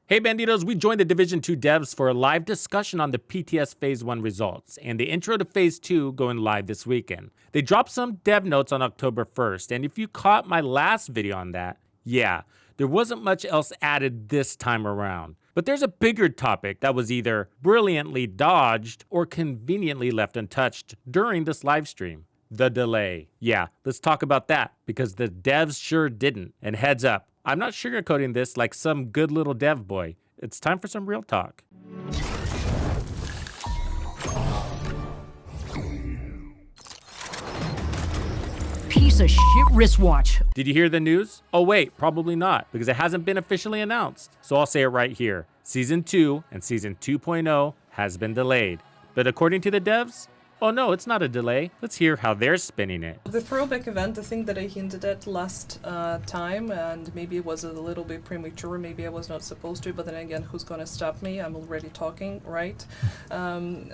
Hey Bandidos, we joined the Division 2 devs for a live discussion on the PTS Phase 1 results and the intro to Phase 2 going live this weekend. They dropped some dev notes on October 1st, and if you caught my last video on that, yeah, there wasn't much else added this time around. But there's a bigger topic that was either brilliantly dodged or conveniently left untouched during this live stream. The delay. Yeah, let's talk about that, because the devs sure didn't. And heads up, I'm not sugarcoating this like some good little dev boy. It's time for some real talk. Piece of shit wristwatch. Did you hear the news? Oh wait, probably not, because it hasn't been officially announced. So I'll say it right here. Season 2 and Season 2.0 has been delayed. But according to the devs, oh no, it's not a delay. Let's hear how they're spinning it. The throwback event, the thing that I hinted at last time, and maybe it was a little bit premature, maybe I was not supposed to, but then again, who's gonna stop me? I'm already talking, right?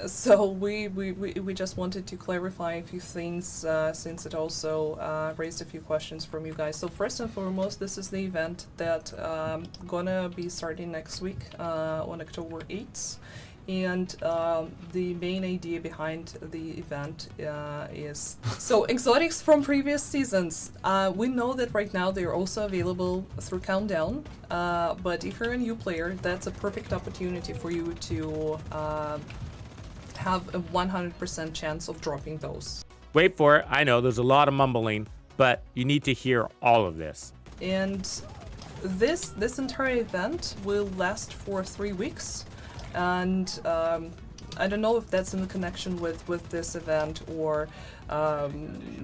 So we just wanted to clarify a few things since it also raised a few questions from you guys. So first and foremost, this is the event that gonna be starting next week on October 8th. And the main idea behind the event is so exotics from previous seasons. We know that right now they're also available through Countdown, but if you're a new player, that's a perfect opportunity for you to have a 100% chance of dropping those. Wait for it. I know there's a lot of mumbling, but you need to hear all of this. And this entire event will last for 3 weeks. And I don't know if that's in connection with this event or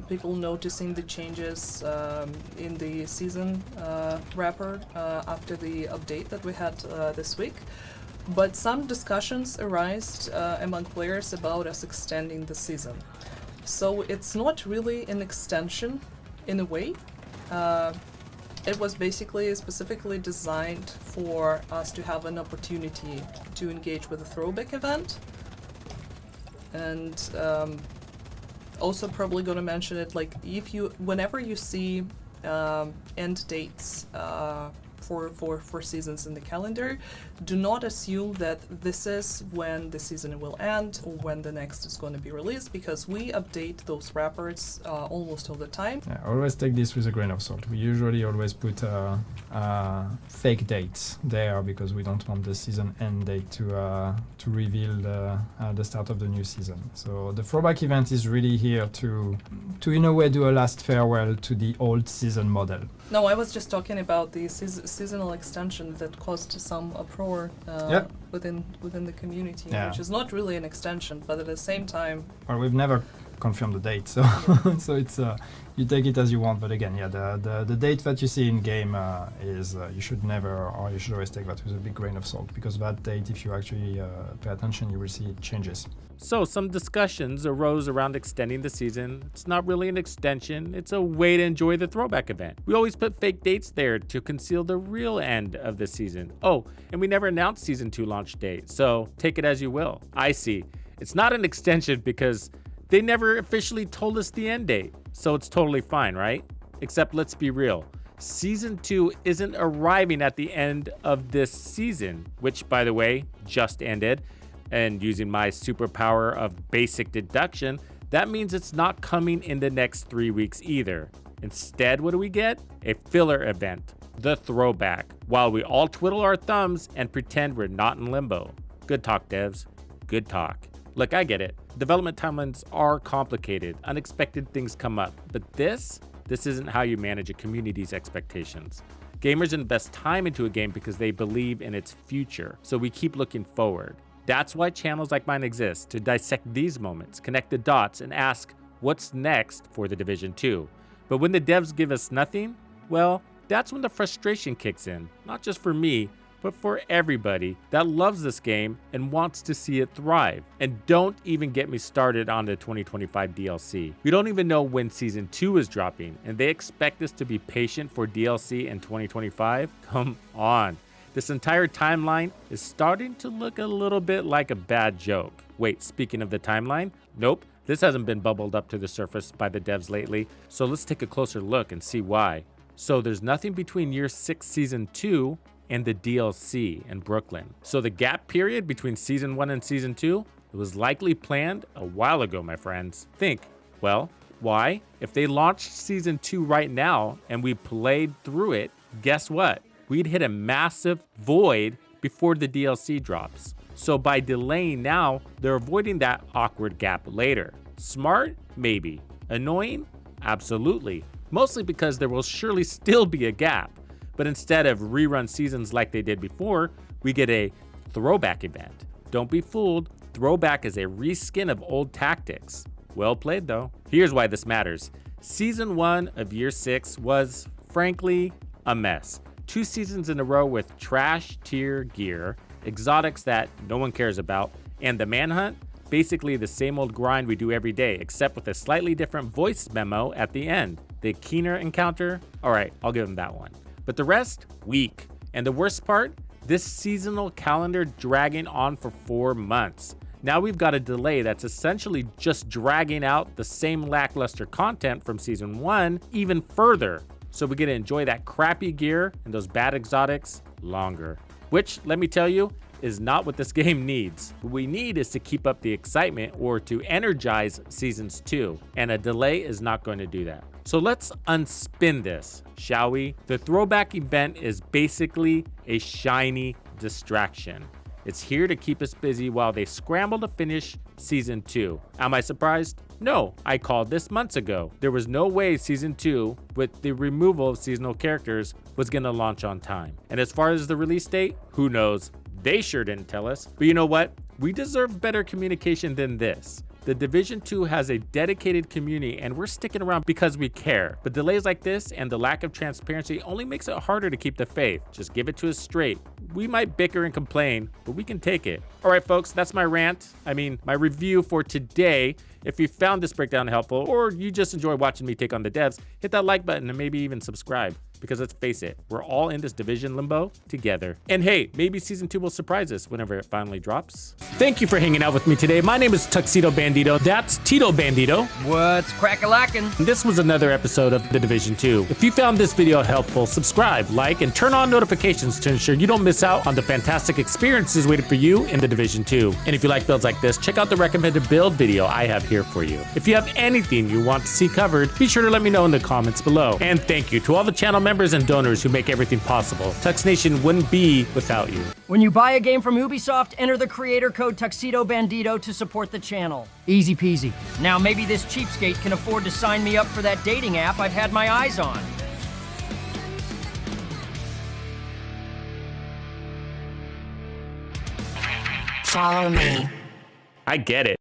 people noticing the changes in the season wrapper after the update that we had this week. But some discussions arose among players about us extending the season. So it's not really an extension in a way. It was basically specifically designed for us to have an opportunity to engage with a throwback event. And also probably gonna mention it, like whenever you see end dates for seasons in the calendar, do not assume that this is when the season will end or when the next is going to be released, because we update those wrappers almost all the time. Yeah, always take this with a grain of salt. We usually always put fake dates there because we don't want the season end date to reveal the start of the new season. So the throwback event is really here to in a way do a last farewell to the old season model. No, I was just talking about the seasonal extension that caused some uproar within the community, which is not really an extension, but at the same time. Well, we've never confirmed the date, so so it's you take it as you want. But again, the date that you see in game is you should never, or you should always take that with a big grain of salt, because that date, if you actually pay attention, you will see it changes. So some discussions arose around extending the season. It's not really an extension, it's a way to enjoy the throwback event. We always put fake dates there to conceal the real end of the season. Oh, and we never announced Season 2 launch date, so take it as you will. I see. It's not an extension because they never officially told us the end date, so it's totally fine, right? Except let's be real. Season 2 isn't arriving at the end of this season, which, by the way, just ended. And using my superpower of basic deduction, that means it's not coming in the next 3 weeks either. Instead, what do we get? A filler event, the throwback, while we all twiddle our thumbs and pretend we're not in limbo. Good talk, devs. Good talk. Look, I get it. Development timelines are complicated. Unexpected things come up. But this isn't how you manage a community's expectations. Gamers invest time into a game because they believe in its future, so we keep looking forward. That's why channels like mine exist, to dissect these moments, connect the dots, and ask what's next for the Division 2. But when the devs give us nothing, well, that's when the frustration kicks in, not just for me, but for everybody that loves this game and wants to see it thrive. And don't even get me started on the 2025 DLC. We don't even know when Season 2 is dropping, and they expect us to be patient for DLC in 2025? Come on. This entire timeline is starting to look a little bit like a bad joke. Wait, speaking of the timeline, nope, this hasn't been bubbled up to the surface by the devs lately, so let's take a closer look and see why. So there's nothing between Year 6 Season 2 and the DLC in Brooklyn. So the gap period between Season 1 and Season 2, it was likely planned a while ago, my friends. Think, well, why? If they launched Season 2 right now and we played through it, guess what? We'd hit a massive void before the DLC drops. So by delaying now, they're avoiding that awkward gap later. Smart? Maybe. Annoying? Absolutely. Mostly because there will surely still be a gap. But instead of rerun seasons like they did before, we get a throwback event. Don't be fooled, throwback is a reskin of old tactics. Well played though. Here's why this matters. Season 1 of Year 6 was, frankly, a mess. 2 seasons in a row with trash tier gear, exotics that no one cares about, and the manhunt, basically the same old grind we do every day, except with a slightly different voice memo at the end. The Keener encounter, alright, I'll give them that one. But the rest, weak. And the worst part, this seasonal calendar dragging on for 4 months. Now we've got a delay that's essentially just dragging out the same lackluster content from Season 1 even further. So we get to enjoy that crappy gear and those bad exotics longer. Which, let me tell you, is not what this game needs. What we need is to keep up the excitement or to energize Seasons 2, and a delay is not going to do that. So let's unspin this, shall we? The throwback event is basically a shiny distraction. It's here to keep us busy while they scramble to finish Season 2. Am I surprised? No, I called this months ago. There was no way Season 2, with the removal of seasonal characters, was gonna launch on time. And as far as the release date, who knows? They sure didn't tell us. But you know what? We deserve better communication than this. The Division 2 has a dedicated community and we're sticking around because we care. But delays like this and the lack of transparency only makes it harder to keep the faith. Just give it to us straight. We might bicker and complain, but we can take it. All right, folks, that's my rant. My review for today. If you found this breakdown helpful or you just enjoy watching me take on the devs, hit that like button and maybe even subscribe. Because let's face it, we're all in this Division limbo together. And hey, maybe Season 2 will surprise us whenever it finally drops. Thank you for hanging out with me today. My name is Tuxedo Bandido. That's Tito Bandido. What's crack-a-lackin'? And this was another episode of The Division 2. If you found this video helpful, subscribe, like, and turn on notifications to ensure you don't miss out on the fantastic experiences waiting for you in The Division 2. And if you like builds like this, check out the recommended build video I have here for you. If you have anything you want to see covered, be sure to let me know in the comments below. And thank you to all the channel members and donors who make everything possible. Tux Nation wouldn't be without you. When you buy a game from Ubisoft, enter the creator code Tuxedo Bandido to support the channel. Easy peasy. Now maybe this cheapskate can afford to sign me up for that dating app I've had my eyes on. Follow me. I get it.